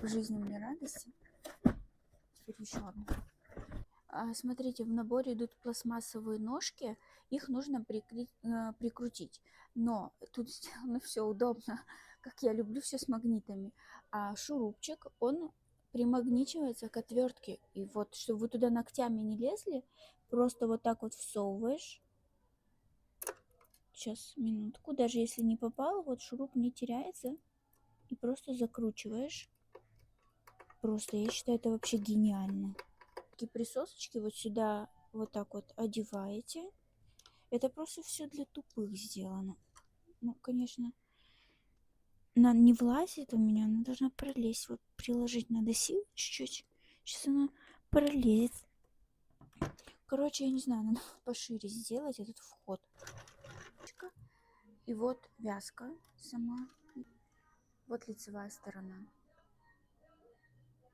В жизни мне радости. Теперь еще одну. Смотрите, в наборе идут пластмассовые ножки, их нужно прикрутить. Но тут сделано все удобно, как я люблю все с магнитами. А шурупчик, он примагничивается к отвертке. И вот, чтобы вы туда ногтями не лезли, просто вот так вот всовываешь. Сейчас, минутку. Даже если не попал, вот шуруп не теряется. И просто закручиваешь. Просто, я считаю, это вообще гениально. Такие присосочки вот сюда вот так вот одеваете. Это просто все для тупых сделано. Ну, конечно, она не влазит у меня, она должна пролезть. Вот приложить надо сил чуть-чуть. Сейчас она пролезет. Короче, я не знаю, надо пошире сделать этот вход. И вот вязка сама. Вот лицевая сторона.